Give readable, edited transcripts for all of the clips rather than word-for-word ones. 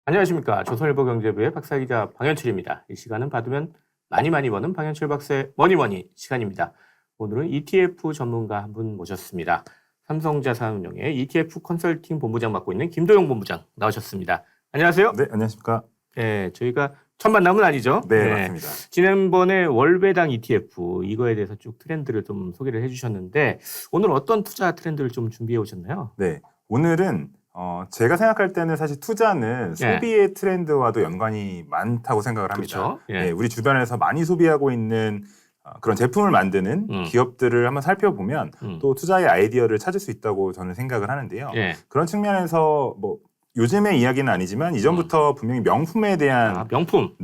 안녕하십니까. 조선일보 경제부의 박사기자 방현철입니다. 이 시간은 받으면 많이 버는 방현철 박사의 머니머니 시간입니다. 오늘은 ETF 전문가 한 분 모셨습니다. 삼성자산운용의 ETF 컨설팅 본부장 맡고 있는 김도영 본부장 나오셨습니다. 안녕하세요. 네, 안녕하십니까. 네, 저희가 첫 만남은 아니죠? 네, 맞습니다. 지난번에 월배당 ETF 이거에 대해서 쭉 트렌드를 좀 소개를 해주셨는데 오늘 어떤 투자 트렌드를 좀 준비해 오셨나요? 네, 오늘은 제가 생각할 때는 사실 투자는 소비의 트렌드와도 연관이 많다고 생각을 합니다. 그렇죠. 네, 우리 주변에서 많이 소비하고 있는 그런 제품을 만드는 기업들을 한번 살펴보면 또 투자의 아이디어를 찾을 수 있다고 저는 생각을 하는데요. 그런 측면에서 뭐 요즘의 이야기는 아니지만 이전부터 분명히 명품에 대한 명품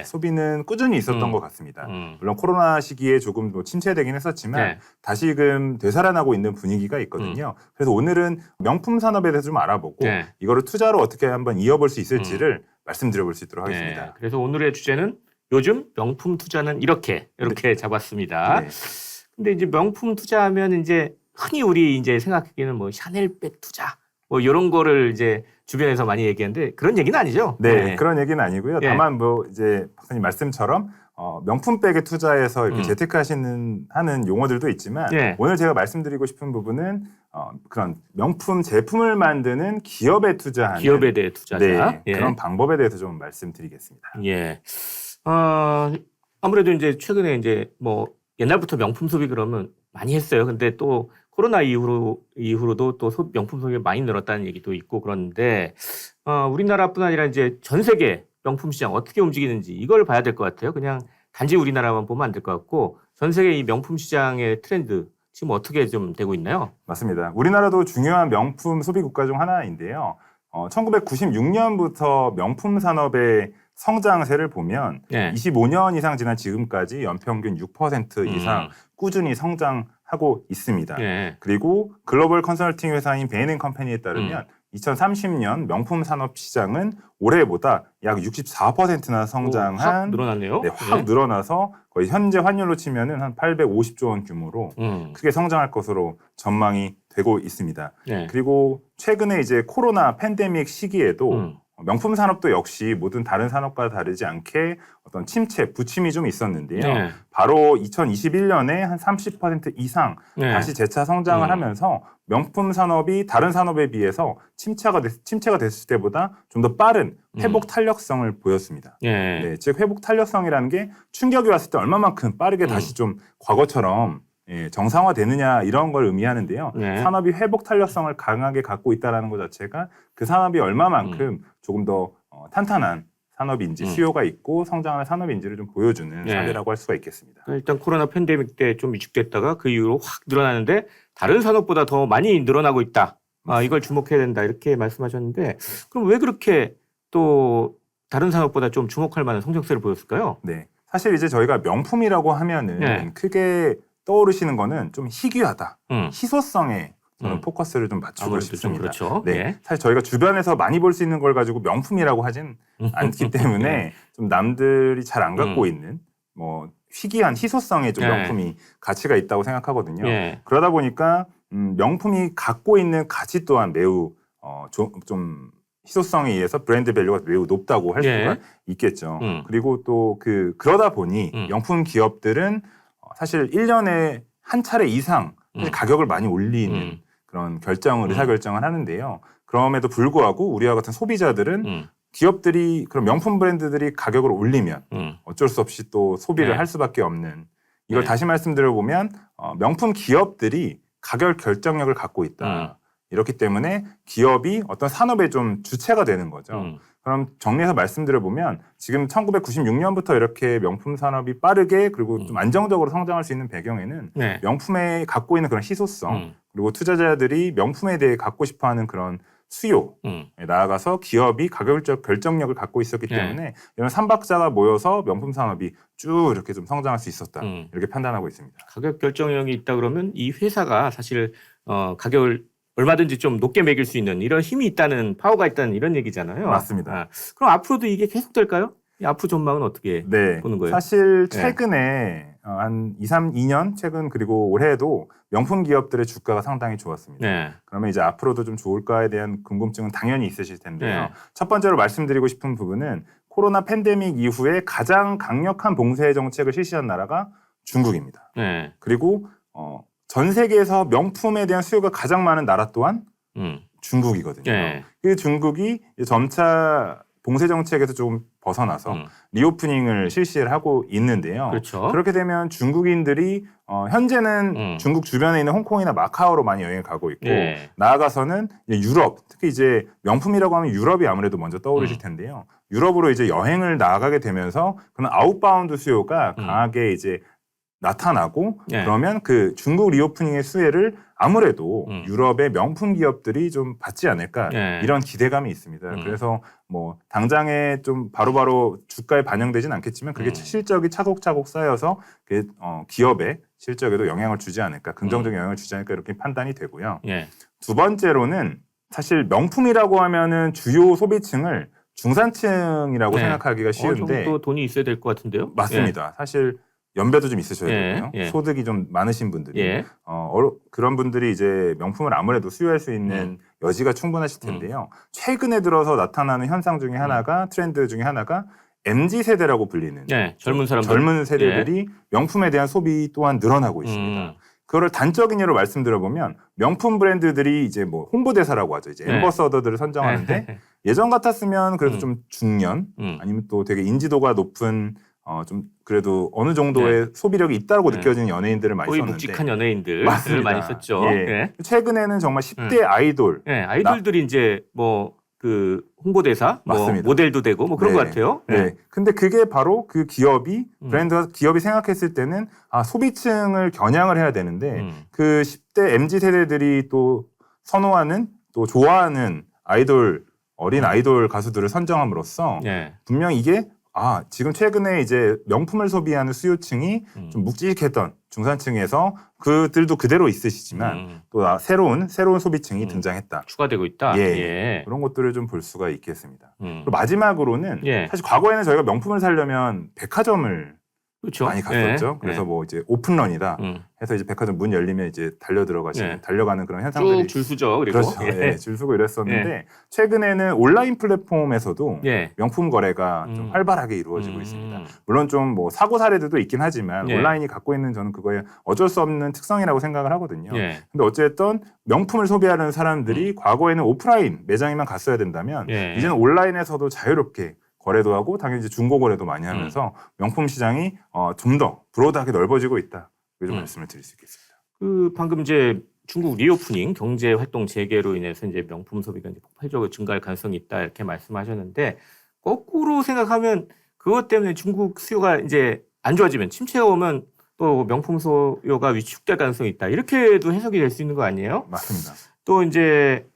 소비는 꾸준히 있었던 것 같습니다. 물론 코로나 시기에 조금 뭐 침체되긴 했었지만 다시금 되살아나고 있는 분위기가 있거든요. 그래서 오늘은 명품 산업에 대해서 좀 알아보고 이거를 투자로 어떻게 한번 이어볼 수 있을지를 말씀드려볼 수 있도록 하겠습니다. 그래서 오늘의 주제는 요즘 명품 투자는 이렇게 잡았습니다. 근데 이제 명품 투자하면 이제 흔히 우리 이제 생각하기에는 뭐 샤넬백 투자 뭐 이런 거를 이제 주변에서 많이 얘기하는데 그런 얘기는 아니죠? 네, 그런 얘기는 아니고요. 다만 뭐 이제 박사님 말씀처럼 명품백에 투자해서 이렇게 재테크하는 용어들도 있지만 오늘 제가 말씀드리고 싶은 부분은 그런 명품 제품을 만드는 기업에 투자하는 기업에 대해 투자자 그런 방법에 대해서 좀 말씀드리겠습니다. 아무래도 이제 최근에 이제 뭐 옛날부터 명품 소비 그러면 많이 했어요. 근데 또 코로나 이후로도 또 명품 소비가 많이 늘었다는 얘기도 있고 그런데 우리나라뿐 아니라 이제 전 세계 명품 시장 어떻게 움직이는지 이걸 봐야 될 것 같아요. 그냥 단지 우리나라만 보면 안 될 것 같고 전 세계 이 명품 시장의 트렌드 지금 어떻게 좀 되고 있나요? 맞습니다. 우리나라도 중요한 명품 소비 국가 중 하나인데요. 1996년부터 명품 산업의 성장세를 보면 25년 이상 지난 지금까지 연평균 6% 이상 꾸준히 성장하고 있습니다. 그리고 글로벌 컨설팅 회사인 베인&컴퍼니에 따르면 2030년 명품 산업 시장은 올해보다 약 64%나 성장한 확 늘어났네요. 확 늘어나서 거의 현재 환율로 치면은 한 850조 원 규모로 크게 성장할 것으로 전망이 되고 있습니다. 그리고 최근에 이제 코로나 팬데믹 시기에도 명품 산업도 역시 모든 다른 산업과 다르지 않게 어떤 부침이 좀 있었는데요. 바로 2021년에 한 30% 이상 다시 재차 성장을 하면서 명품 산업이 다른 산업에 비해서 침체가 됐을 때보다 좀 더 빠른 회복 탄력성을 보였습니다. 즉 회복 탄력성이라는 게 충격이 왔을 때 얼마만큼 빠르게 다시 좀 과거처럼 정상화되느냐 이런 걸 의미하는데요. 산업이 회복 탄력성을 강하게 갖고 있다는 것 자체가 그 산업이 얼마만큼 조금 더 탄탄한 산업인지 수요가 있고 성장하는 산업인지를 좀 보여주는 사례라고 할 수가 있겠습니다. 일단 코로나 팬데믹 때 좀 위축됐다가 그 이후로 확 늘어나는데 다른 산업보다 더 많이 늘어나고 있다. 이걸 주목해야 된다 이렇게 말씀하셨는데 그럼 왜 그렇게 또 다른 산업보다 좀 주목할 만한 성장세를 보였을까요? 네, 사실 이제 저희가 명품이라고 하면은 크게 떠오르시는 거는 좀 희귀하다, 희소성에 저는 포커스를 좀 맞추고 싶습니다. 그렇죠. 사실 저희가 주변에서 많이 볼 수 있는 걸 가지고 명품이라고 하진 않기 때문에 좀 남들이 잘 안 갖고 있는 뭐 희귀한 희소성의 좀 명품이 가치가 있다고 생각하거든요. 그러다 보니까 명품이 갖고 있는 가치 또한 매우 좀 희소성에 의해서 브랜드 밸류가 매우 높다고 할 수가 있겠죠. 그리고 또 그러다 보니 명품 기업들은 사실 1년에 한 차례 이상 가격을 많이 올리는 그런 의사결정을 하는데요. 그럼에도 불구하고 우리와 같은 소비자들은 기업들이 그런 명품 브랜드들이 가격을 올리면 어쩔 수 없이 또 소비를 할 수밖에 없는 이걸 다시 말씀드려보면 명품 기업들이 가격 결정력을 갖고 있다. 이렇기 때문에 기업이 어떤 산업의 좀 주체가 되는 거죠. 그럼 정리해서 말씀드려보면 지금 1996년부터 이렇게 명품 산업이 빠르게 그리고 좀 안정적으로 성장할 수 있는 배경에는 명품에 갖고 있는 그런 희소성 그리고 투자자들이 명품에 대해 갖고 싶어하는 그런 수요에 나아가서 기업이 가격 결정력을 갖고 있었기 때문에 이런 삼박자가 모여서 명품 산업이 쭉 이렇게 좀 성장할 수 있었다 이렇게 판단하고 있습니다. 가격 결정력이 있다 그러면 이 회사가 사실 가격을 얼마든지 좀 높게 매길 수 있는 이런 힘이 있다는 파워가 있다는 이런 얘기잖아요. 맞습니다. 그럼 앞으로도 이게 계속될까요? 이 앞으로 전망은 어떻게 네. 보는 거예요? 사실 최근에 한 2년 최근 그리고 올해에도 명품 기업들의 주가가 상당히 좋았습니다. 네. 그러면 이제 앞으로도 좀 좋을까에 대한 궁금증은 당연히 있으실 텐데요. 네. 첫 번째로 말씀드리고 싶은 부분은 코로나 팬데믹 이후에 가장 강력한 봉쇄 정책을 실시한 나라가 중국입니다. 네. 그리고 전 세계에서 명품에 대한 수요가 가장 많은 나라 또한 중국이거든요. 네. 그 중국이 점차 봉쇄 정책에서 좀 벗어나서 리오프닝을 실시를 하고 있는데요. 그렇죠. 그렇게 되면 중국인들이 현재는 중국 주변에 있는 홍콩이나 마카오로 많이 여행을 가고 있고 네. 나아가서는 이제 유럽, 특히 이제 명품이라고 하면 유럽이 아무래도 먼저 떠오르실 텐데요. 유럽으로 이제 여행을 나가게 되면서 그런 아웃바운드 수요가 강하게 이제 나타나고 네. 그러면 그 중국 리오프닝의 수혜를 아무래도 유럽의 명품 기업들이 좀 받지 않을까 네. 이런 기대감이 있습니다. 그래서 뭐 당장에 좀 바로바로 주가에 반영되진 않겠지만 그게 실적이 차곡차곡 쌓여서 그 기업의 실적에도 영향을 주지 않을까, 긍정적인 영향을 주지 않을까 이렇게 판단이 되고요. 네. 두 번째로는 사실 명품이라고 하면은 주요 소비층을 중산층이라고 생각하기가 쉬운데 어느 정도 돈이 있어야 될 것 같은데요. 맞습니다. 사실 연배도 좀 있으셔야 되고요. 예. 소득이 좀 많으신 분들이 예. 그런 분들이 이제 명품을 아무래도 수요할 수 있는 여지가 충분하실 텐데요. 최근에 들어서 나타나는 현상 중에 하나가 트렌드 중에 하나가 MZ 세대라고 불리는 젊은 사람들, 젊은 세대들이 명품에 대한 소비 또한 늘어나고 있습니다. 그거를 단적인 예로 말씀드려보면 명품 브랜드들이 이제 뭐 홍보대사라고 하죠. 이제 엠버서더들을 선정하는데 예전 같았으면 그래도 좀 중년 아니면 또 되게 인지도가 높은 좀 그래도 어느 정도의 소비력이 있다고 느껴지는 연예인들을 많이 거의 썼는데 묵직한 연예인들을 맞습니다. 많이 썼죠. 예. 최근에는 정말 10대 아이돌 아이돌들이 이제 뭐 그 홍보대사, 뭐 모델도 되고 뭐 그런 것 같아요. 네. 근데 그게 바로 그 기업이 브랜드가 기업이 생각했을 때는 소비층을 겨냥을 해야 되는데 그 10대 MZ 세대들이 또 선호하는 또 좋아하는 아이돌 어린 아이돌 가수들을 선정함으로써 분명 이게 지금 최근에 이제 명품을 소비하는 수요층이 좀 묵직했던 중산층에서 그들도 그대로 있으시지만 또 새로운 소비층이 등장했다. 추가되고 있다. 그런 것들을 좀 볼 수가 있겠습니다. 그리고 마지막으로는 사실 과거에는 저희가 명품을 사려면 백화점을 많이 갔었죠. 그래서 뭐 이제 오픈런이다 해서 이제 백화점 문 열리면 이제 달려가는 그런 현상들이 쭉 줄 서죠. 그리고 그렇죠. 줄 서고 이랬었는데 최근에는 온라인 플랫폼에서도 명품 거래가 좀 활발하게 이루어지고 있습니다. 물론 좀 뭐 사고 사례들도 있긴 하지만 온라인이 갖고 있는 저는 그거에 어쩔 수 없는 특성이라고 생각을 하거든요. 근데 어쨌든 명품을 소비하는 사람들이 과거에는 오프라인 매장에만 갔어야 된다면 이제는 온라인에서도 자유롭게 거래도 하고 당연히 이제 중고 거래도 많이 하면서 명품 시장이 좀 더 브로드하게 넓어지고 있다. 이런 말씀을 드릴 수 있겠습니다. 그 방금 이제 중국 리오프닝 경제 활동 재개로 인해서 이제 명품 소비가 이제 폭발적으로 증가할 가능성이 있다 이렇게 말씀하셨는데 거꾸로 생각하면 그것 때문에 중국 수요가 이제 안 좋아지면 침체가 오면 또 명품 수요가 위축될 가능성이 있다 이렇게도 해석이 될 수 있는 거 아니에요? 맞습니다. 또 이제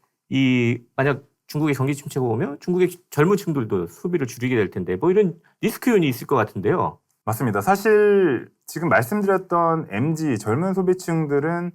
만약 중국의 경기 침체가 오면 중국의 젊은 층들도 소비를 줄이게 될 텐데 뭐 이런 리스크 요인이 있을 것 같은데요. 맞습니다. 사실 지금 말씀드렸던 MZ 젊은 소비층들은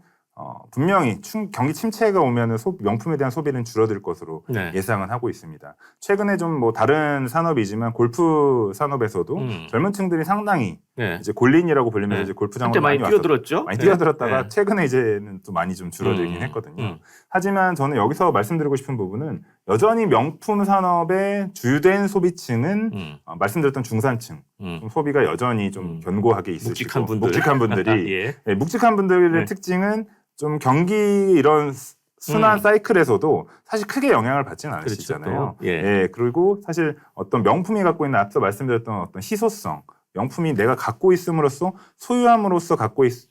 분명히 경기 침체가 오면은 명품에 대한 소비는 줄어들 것으로 예상은 하고 있습니다. 최근에 좀 뭐 다른 산업이지만 골프 산업에서도 젊은 층들이 상당히 이제 골린이라고 불리면서 이제 골프장으로 많이 뛰어들었죠. 많이 뛰어들었다가 최근에 이제는 또 많이 좀 줄어들긴 했거든요. 하지만 저는 여기서 말씀드리고 싶은 부분은 여전히 명품 산업의 주된 소비층은 말씀드렸던 중산층 좀 소비가 여전히 좀 견고하게 있으시고 묵직한 분들이 묵직한 분들의 특징은 좀 경기 이런 순환 사이클에서도 사실 크게 영향을 받지는 않으시잖아요. 그리고 사실 어떤 명품이 갖고 있는 앞서 말씀드렸던 어떤 희소성, 명품이 내가 갖고 있음으로써 소유함으로써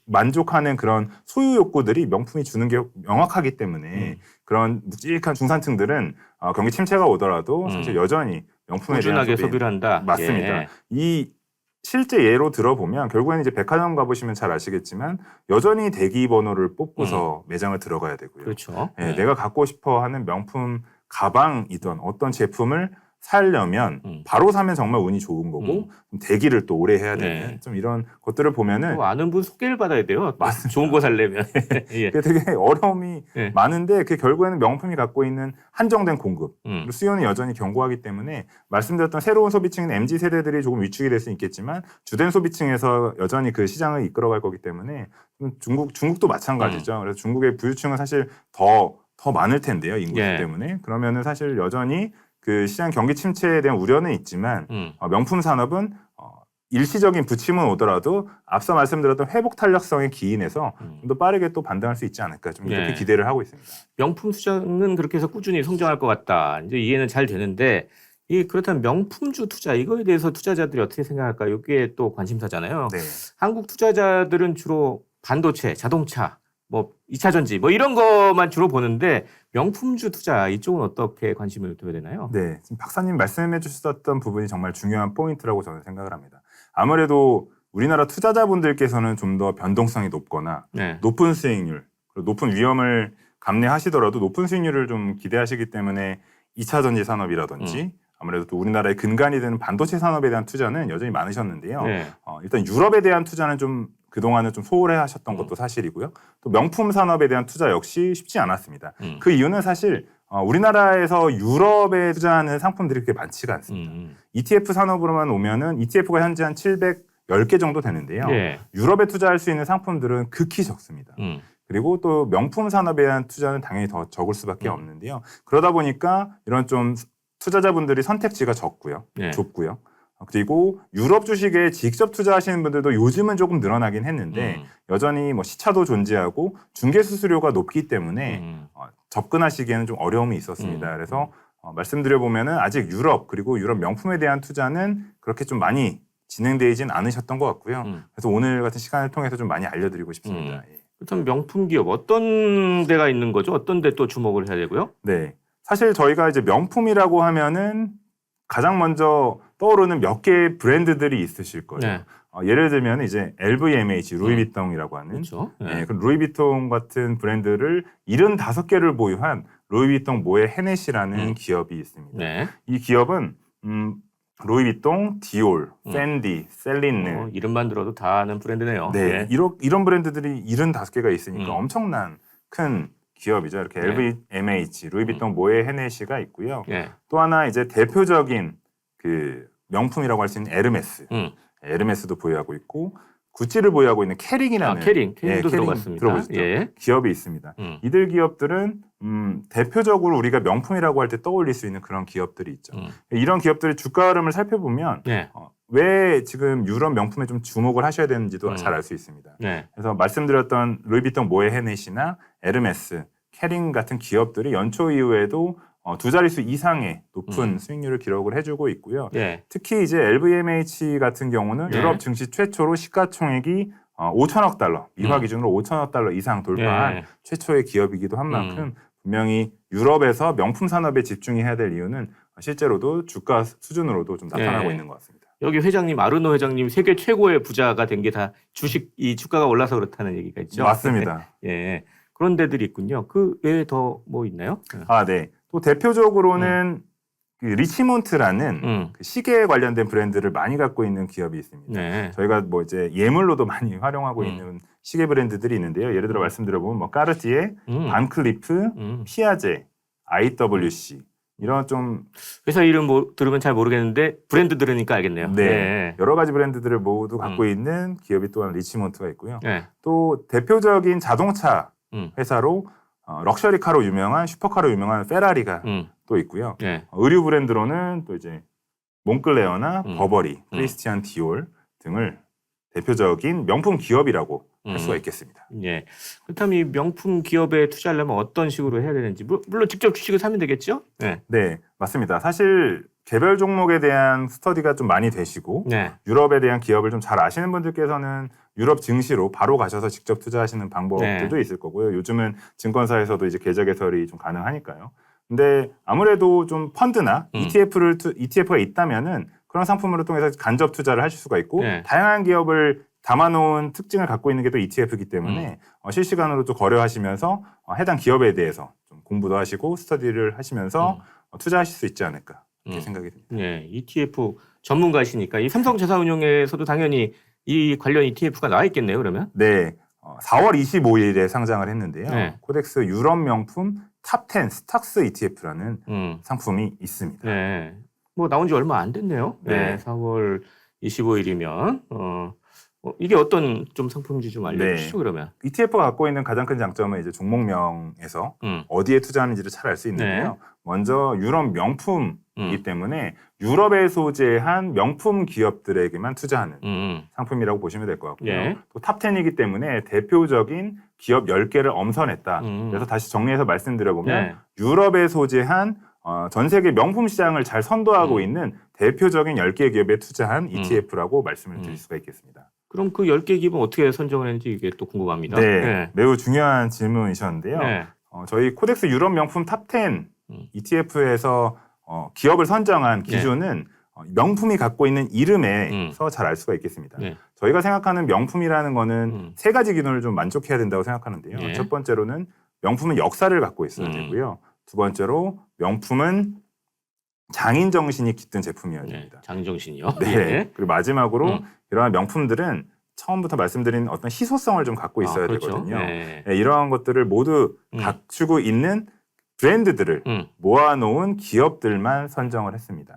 만족하는 그런 소유 욕구들이 명품이 주는 게 명확하기 때문에 그런 묵직한 중산층들은 경기 침체가 오더라도 사실 여전히 명품에 대한 꾸준하게 소비를 한다. 맞습니다. 이 실제 예로 들어보면 결국에는 이제 백화점 가보시면 잘 아시겠지만 여전히 대기 번호를 뽑고서 매장을 들어가야 되고요. 그렇죠. 내가 갖고 싶어 하는 명품 가방이든 어떤 제품을 살려면 바로 사면 정말 운이 좋은 거고 대기를 또 오래 해야 되는 네. 좀 이런 것들을 보면은 또 아는 분 소개를 받아야 돼요. 맞습니다. 좋은 거 살려면. 예. 그게 되게 어려움이 예. 많은데 그 결국에는 명품이 갖고 있는 한정된 공급 그리고 수요는 여전히 견고하기 때문에 말씀드렸던 새로운 소비층인 MZ세대들이 조금 위축이 될 수 있겠지만 주된 소비층에서 여전히 그 시장을 이끌어갈 거기 때문에 중국도 마찬가지죠. 그래서 중국의 부유층은 사실 더 많을 텐데요. 인구 예. 때문에. 그러면은 사실 여전히 그 시장 경기 침체에 대한 우려는 있지만 명품 산업은 일시적인 부침은 오더라도 앞서 말씀드렸던 회복 탄력성에 기인해서 좀 더 빠르게 또 반등할 수 있지 않을까 좀 이렇게 네. 기대를 하고 있습니다. 명품 시장은 그렇게 해서 꾸준히 성장할 것 같다. 이제 이해는 잘 되는데 그렇다면 명품주 투자 이거에 대해서 투자자들이 어떻게 생각할까? 이게 또 관심사잖아요. 네. 한국 투자자들은 주로 반도체, 자동차, 뭐 2차 전지 뭐 이런 것만 주로 보는데 명품주 투자 이쪽은 어떻게 관심을 둬야 되나요? 네, 지금 박사님 말씀해 주셨던 부분이 정말 중요한 포인트라고 저는 생각을 합니다. 아무래도 우리나라 투자자분들께서는 좀 더 변동성이 높거나 네. 높은 수익률, 그리고 높은 위험을 감내하시더라도 높은 수익률을 좀 기대하시기 때문에 2차 전지 산업이라든지 아무래도 또 우리나라의 근간이 되는 반도체 산업에 대한 투자는 여전히 많으셨는데요. 네. 일단 유럽에 대한 투자는 좀 그동안은 좀 소홀해 하셨던 것도 사실이고요. 또 명품 산업에 대한 투자 역시 쉽지 않았습니다. 그 이유는 사실 우리나라에서 유럽에 투자하는 상품들이 그렇게 많지가 않습니다. ETF 산업으로만 오면은 ETF가 현재 한 710개 정도 되는데요. 네. 유럽에 투자할 수 있는 상품들은 극히 적습니다. 그리고 또 명품 산업에 대한 투자는 당연히 더 적을 수밖에 없는데요. 그러다 보니까 이런 좀 투자자분들이 선택지가 적고요. 네. 좁고요. 그리고 유럽 주식에 직접 투자하시는 분들도 요즘은 조금 늘어나긴 했는데 여전히 뭐 시차도 존재하고 중개 수수료가 높기 때문에 접근하시기에는 좀 어려움이 있었습니다. 그래서 말씀드려 보면은 아직 유럽 그리고 유럽 명품에 대한 투자는 그렇게 좀 많이 진행되진 않으셨던 것 같고요. 그래서 오늘 같은 시간을 통해서 좀 많이 알려드리고 싶습니다. 예. 그렇다면 명품 기업 어떤 데가 있는 거죠? 어떤 데 또 주목을 해야 되고요? 네, 사실 저희가 이제 명품이라고 하면은 가장 먼저 떠오르는 몇 개의 브랜드들이 있으실 거예요. 네. 예를 들면 이제 LVMH, 루이비통이라고 하는 그렇죠. 네, 그 루이비통 같은 브랜드를 75개를 보유한 루이비통 모에 헤네시라는 기업이 있습니다. 네. 이 기업은 루이비통, 디올, 팬디, 셀린느 이름만 들어도 다 아는 브랜드네요. 네, 이런 브랜드들이 75개가 있으니까 엄청난 큰 기업이죠. 이렇게 LVMH, 루이비통 모에 헤네시가 있고요. 네. 또 하나 이제 대표적인 그 명품이라고 할 수 있는 에르메스. 에르메스도 보유하고 있고 구찌를 보유하고 있는 캐링이라는 캐링도 들어봤습니다. 들어보셨죠? 예. 기업이 있습니다. 이들 기업들은 대표적으로 우리가 명품이라고 할 때 떠올릴 수 있는 그런 기업들이 있죠. 이런 기업들의 주가 흐름을 살펴보면 네. 왜 지금 유럽 명품에 좀 주목을 하셔야 되는지도 잘 알 수 있습니다. 네. 그래서 말씀드렸던 루이비통 모에 헤네시나 에르메스, 캐링 같은 기업들이 연초 이후에도 두 자릿수 이상의 높은 수익률을 기록을 해주고 있고요. 네. 특히 이제 LVMH 같은 경우는 유럽 증시 최초로 시가총액이 5천억 달러, 미화 기준으로 5천억 달러 이상 돌파한 최초의 기업이기도 한 만큼 분명히 유럽에서 명품 산업에 집중해야 될 이유는 실제로도 주가 수준으로도 좀 나타나고 있는 것 같습니다. 여기 회장님, 아르노 회장님 세계 최고의 부자가 된 게 다 이 주가가 올라서 그렇다는 얘기가 있죠. 맞습니다. 예. 그런 데들이 있군요. 그 외에 더 뭐 있나요? 네. 또 대표적으로는 그 리치몬트라는 그 시계에 관련된 브랜드를 많이 갖고 있는 기업이 있습니다. 네. 저희가 뭐 이제 예물로도 많이 활용하고 있는 시계 브랜드들이 있는데요. 예를 들어 말씀드려보면 뭐 까르티에, 반클리프, 피아제, IWC 이런 좀 회사 이름 들으면 잘 모르겠는데 브랜드 들으니까 알겠네요. 네. 여러 가지 브랜드들을 모두 갖고 있는 기업이 또한 리치몬트가 있고요. 네. 또 대표적인 자동차 회사로 럭셔리카로 유명한 슈퍼카로 유명한 페라리가 또 있고요. 네. 의류 브랜드로는 또 이제 몽클레어나 버버리, 크리스티안 디올 등을 대표적인 명품 기업이라고 할 수가 있겠습니다. 예. 그렇다면 이 명품 기업에 투자하려면 어떤 식으로 해야 되는지 물론 직접 주식을 사면 되겠죠? 네. 네, 맞습니다. 사실 개별 종목에 대한 스터디가 좀 많이 되시고 네. 유럽에 대한 기업을 좀 잘 아시는 분들께서는 유럽 증시로 바로 가셔서 직접 투자하시는 방법들도 있을 거고요. 요즘은 증권사에서도 이제 계좌 개설이 좀 가능하니까요. 근데 아무래도 좀 펀드나 ETF가 있다면은 그런 상품으로 통해서 간접 투자를 하실 수가 있고 다양한 기업을 담아놓은 특징을 갖고 있는 게 또 ETF이기 때문에 실시간으로 또 거래하시면서 해당 기업에 대해서 좀 공부도 하시고 스터디를 하시면서 투자하실 수 있지 않을까 이렇게 생각이 듭니다. 네, ETF 전문가시니까 이 삼성자산운용에서도 당연히 이 관련 ETF가 나와 있겠네요. 그러면? 네, 4월 25일에 상장을 했는데요. 네. 코덱스 유럽 명품 탑10 스탁스 ETF라는 상품이 있습니다. 네, 뭐 나온 지 얼마 안 됐네요. 네. 네, 4월 25일이면 이게 어떤 좀 상품인지 좀 알려주시죠. 그러면. ETF가 갖고 있는 가장 큰 장점은 이제 종목명에서 어디에 투자하는지를 잘 알 수 있는데요. 네. 먼저 유럽 명품이기 때문에 유럽에 소재한 명품 기업들에게만 투자하는 상품이라고 보시면 될 것 같고요. 예. 또 탑10이기 때문에 대표적인 기업 10개를 엄선했다. 그래서 다시 정리해서 말씀드려보면 네. 유럽에 소재한 전 세계 명품 시장을 잘 선도하고 있는 대표적인 10개 기업에 투자한 ETF라고 말씀을 드릴 수가 있겠습니다. 그럼 그 10개 기업은 어떻게 선정을 했는지 이게 또 궁금합니다. 네, 매우 중요한 질문이셨는데요. 네. 저희 코덱스 유럽 명품 탑10 ETF에서 기업을 선정한 기준은 명품이 갖고 있는 이름에서 잘 알 수가 있겠습니다. 네. 저희가 생각하는 명품이라는 거는 세 가지 기준을 좀 만족해야 된다고 생각하는데요. 네. 첫 번째로는 명품은 역사를 갖고 있어야 되고요. 두 번째로 명품은 장인 정신이 깃든 제품이어야 됩니다. 네. 장정신이요. 네. 예. 그리고 마지막으로 이러한 명품들은 처음부터 말씀드린 어떤 희소성을 좀 갖고 있어야 그렇죠. 되거든요. 네. 네, 이러한 것들을 모두 갖추고 있는 브랜드들을 모아놓은 기업들만 선정을 했습니다.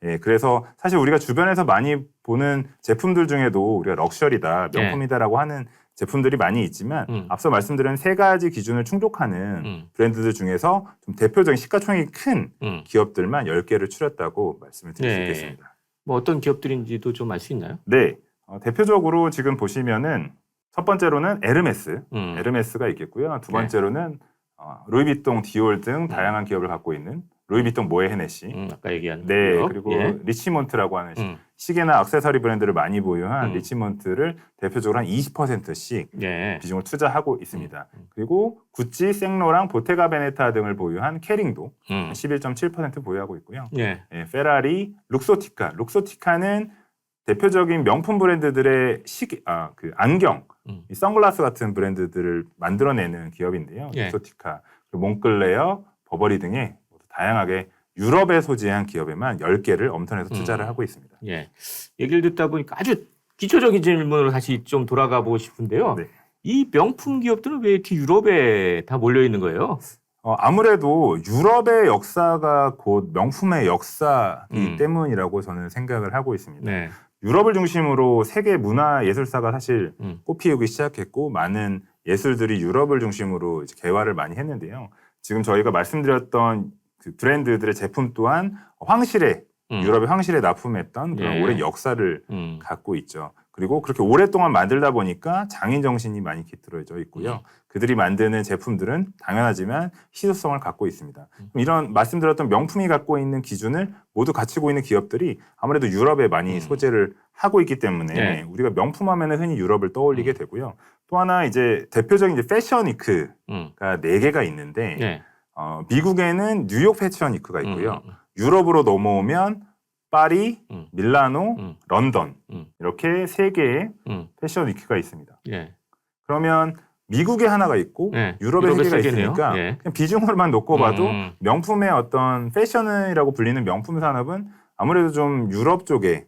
예, 그래서 사실 우리가 주변에서 많이 보는 제품들 중에도 우리가 럭셔리다, 명품이다라고 하는 제품들이 많이 있지만 앞서 말씀드린 세 가지 기준을 충족하는 브랜드들 중에서 좀 대표적인 시가총액이 큰 기업들만 10개를 추렸다고 말씀을 드릴 수 있겠습니다. 뭐 어떤 기업들인지도 좀 알 수 있나요? 네, 대표적으로 지금 보시면은 첫 번째로는 에르메스가 있겠고요. 두 번째로는 루이비통, 디올 등 다양한 기업을 갖고 있는 루이비통, 모에 헤네시. 아까 얘기한 네, 기업. 그리고 리치몬트라고 하는 시계나 액세서리 브랜드를 많이 보유한 리치몬트를 대표적으로 한 20%씩 비중을 투자하고 있습니다. 그리고 구찌, 생로랑 보테가 베네타 등을 보유한 케링도 11.7% 보유하고 있고요. 페라리, 룩소티카는 대표적인 명품 브랜드들의 그 안경, 이 선글라스 같은 브랜드들을 만들어내는 기업인데요. 룩소티카, 몽클레어, 버버리 등의 다양하게 유럽에 소재한 기업에만 10개를 엄선해서 투자를 하고 있습니다. 예. 얘기를 듣다 보니까 아주 기초적인 질문으로 다시 좀 돌아가 보고 싶은데요. 네. 이 명품 기업들은 왜 이렇게 유럽에 다 몰려 있는 거예요? 아무래도 유럽의 역사가 곧 명품의 역사이기 때문이라고 저는 생각을 하고 있습니다. 네. 유럽을 중심으로 세계 문화 예술사가 사실 꽃피우기 시작했고 많은 예술들이 유럽을 중심으로 이제 개화를 많이 했는데요. 지금 저희가 말씀드렸던 그 브랜드들의 제품 또한 유럽의 황실에 납품했던 그런 오랜 역사를 갖고 있죠. 그리고 그렇게 오랫동안 만들다 보니까 장인 정신이 많이 깃들어져 있고요. 그들이 만드는 제품들은 당연하지만 희소성을 갖고 있습니다. 이런 말씀드렸던 명품이 갖고 있는 기준을 모두 갖추고 있는 기업들이 아무래도 유럽에 많이 소재를 하고 있기 때문에 우리가 명품하면 흔히 유럽을 떠올리게 되고요. 또 하나 이제 대표적인 이제 패션 위크가 4개가 있는데 미국에는 뉴욕 패션 위크가 있고요. 유럽으로 넘어오면 파리, 밀라노, 런던 이렇게 3개의 패션 위크가 있습니다. 그러면 미국에 하나가 있고 유럽에 3개가 있으니까 그냥 비중으로만 놓고 봐도 명품의 어떤 패션이라고 불리는 명품 산업은 아무래도 좀 유럽 쪽에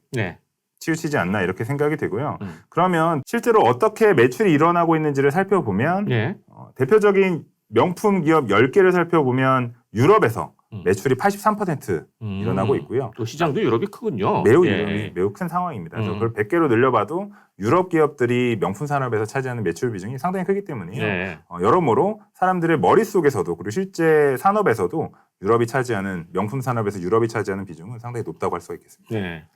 치우치지 않나 이렇게 생각이 되고요. 그러면 실제로 어떻게 매출이 일어나고 있는지를 살펴보면 대표적인 명품 기업 10개를 살펴보면 유럽에서 매출이 83% 일어나고 있고요. 또 시장도 유럽이 크군요. 유럽이 매우 큰 상황입니다. 그래서 그걸 100개로 늘려봐도 유럽 기업들이 명품 산업에서 차지하는 매출 비중이 상당히 크기 때문에요. 여러모로 사람들의 머릿속에서도 그리고 실제 산업에서도 유럽이 차지하는 명품 산업에서 유럽이 차지하는 비중은 상당히 높다고 할 수가 있겠습니다.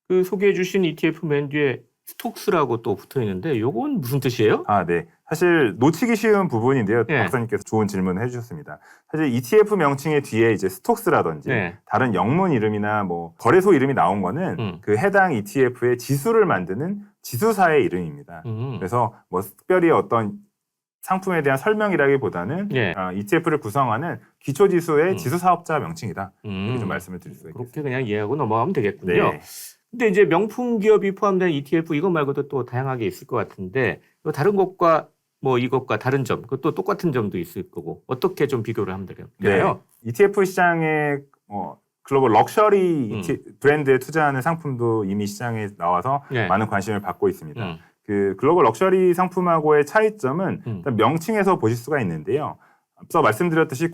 그 소개해 주신 ETF 맨 뒤에 스톡스라고 또 붙어 있는데 요건 무슨 뜻이에요? 네. 사실 놓치기 쉬운 부분인데요. 박사님께서 좋은 질문을 해주셨습니다. 사실 ETF 명칭의 뒤에 이제 스톡스라든지 다른 영문 이름이나 뭐 거래소 이름이 나온 거는 그 해당 ETF의 지수를 만드는 지수사의 이름입니다. 그래서 뭐 특별히 어떤 상품에 대한 설명이라기보다는 ETF를 구성하는 기초지수의 지수사업자 명칭이다. 이렇게 좀 말씀을 드릴 수가 있겠습니다. 그렇게 그냥 이해하고 넘어가면 되겠군요. 근데 이제 명품 기업이 포함된 ETF 이것 말고도 또 다양하게 있을 것 같은데 다른 것과 뭐 이것과 다른 점, 그것도 똑같은 점도 있을 거고 어떻게 좀 비교를 하면 되나요? ETF 시장의 글로벌 럭셔리 브랜드에 투자하는 상품도 이미 시장에 나와서 네. 많은 관심을 받고 있습니다. 그 글로벌 럭셔리 상품하고의 차이점은 일단 명칭에서 보실 수가 있는데요. 앞서 말씀드렸듯이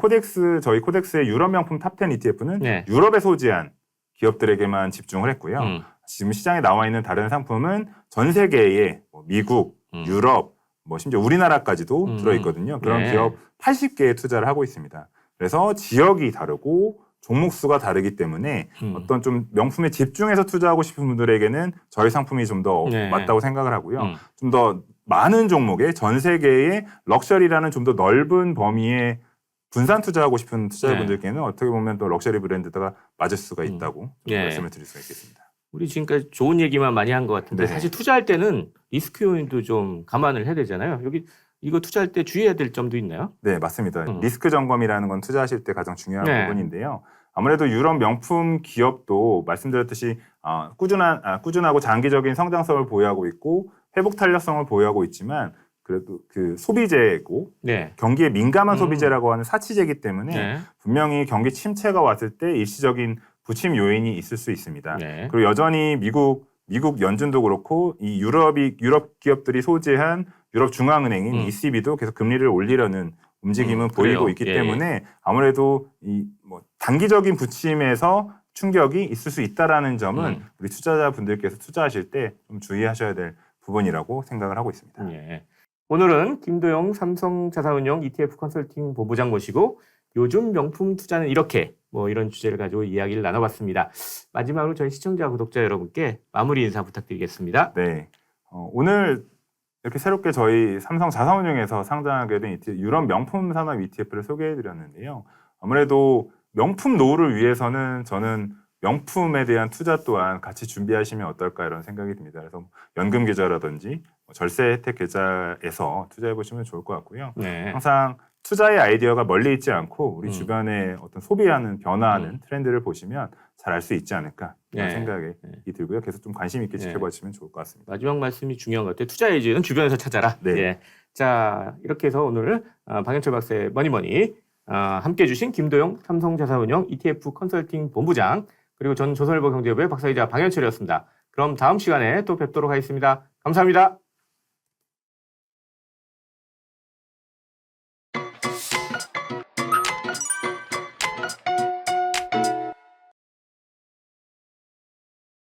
저희 코덱스의 유럽 명품 탑10 ETF는 네. 유럽에 소지한 기업들에게만 집중을 했고요. 지금 시장에 나와 있는 다른 상품은 전 세계의 미국, 유럽, 심지어 우리나라까지도 들어있거든요. 그런 네. 기업 80개에 투자를 하고 있습니다. 그래서 지역이 다르고 종목 수가 다르기 때문에 어떤 좀 명품에 집중해서 투자하고 싶은 분들에게는 저희 상품이 좀 더 네. 맞다고 생각을 하고요. 좀 더 많은 종목의 전 세계의 럭셔리라는 좀 더 넓은 범위의 분산 투자하고 싶은 투자자분들께는 어떻게 보면 또 럭셔리 브랜드가 맞을 수가 있다고 말씀을 드릴 수가 있겠습니다. 우리 지금까지 좋은 얘기만 많이 한 것 같은데 네. 사실 투자할 때는 리스크 요인도 좀 감안을 해야 되잖아요. 여기 이거 투자할 때 주의해야 될 점도 있나요? 네, 맞습니다. 리스크 점검이라는 건 투자하실 때 가장 중요한 네. 부분인데요. 아무래도 유럽 명품 기업도 말씀드렸듯이 꾸준하고 장기적인 성장성을 보유하고 있고 회복 탄력성을 보유하고 있지만 그래도 그 소비재고 네. 경기에 민감한 소비재라고 하는 사치재이기 때문에 네. 분명히 경기 침체가 왔을 때 일시적인 부침 요인이 있을 수 있습니다. 네. 그리고 여전히 미국 연준도 그렇고 이 유럽 기업들이 소재한 유럽 중앙은행인 ECB도 계속 금리를 올리려는 움직임은 보이고 있기 때문에 아무래도 이 단기적인 부침에서 충격이 있을 수 있다라는 점은 우리 투자자분들께서 투자하실 때 좀 주의하셔야 될 부분이라고 생각을 하고 있습니다. 예. 오늘은 김도영 삼성자산운용 ETF 컨설팅 본부장 모시고 요즘 명품 투자는 이렇게 이런 주제를 가지고 이야기를 나눠봤습니다. 마지막으로 저희 시청자 구독자 여러분께 마무리 인사 부탁드리겠습니다. 네, 오늘 이렇게 새롭게 저희 삼성자산운용에서 상장하게 된 유럽 명품 산업 ETF를 소개해드렸는데요. 아무래도 명품 노후를 위해서는 저는 명품에 대한 투자 또한 같이 준비하시면 어떨까 이런 생각이 듭니다. 그래서 연금 계좌라든지 절세 혜택 계좌에서 투자해 보시면 좋을 것 같고요. 네. 항상 투자의 아이디어가 멀리 있지 않고 우리 주변에 어떤 소비하는 변화하는 트렌드를 보시면 잘 알 수 있지 않을까 이런 생각이 들고요. 계속 좀 관심 있게 지켜봐 주시면 좋을 것 같습니다. 마지막 말씀이 중요한 것 같아요. 투자 에이즈는 주변에서 찾아라. 네. 예. 자, 이렇게 해서 오늘 박현철 박사의 머니머니 함께해 주신 김도영 삼성자산운용 ETF 컨설팅 본부장 그리고 전 조선일보 경제부의 박사이자 박현철이었습니다. 그럼 다음 시간에 또 뵙도록 하겠습니다. 감사합니다.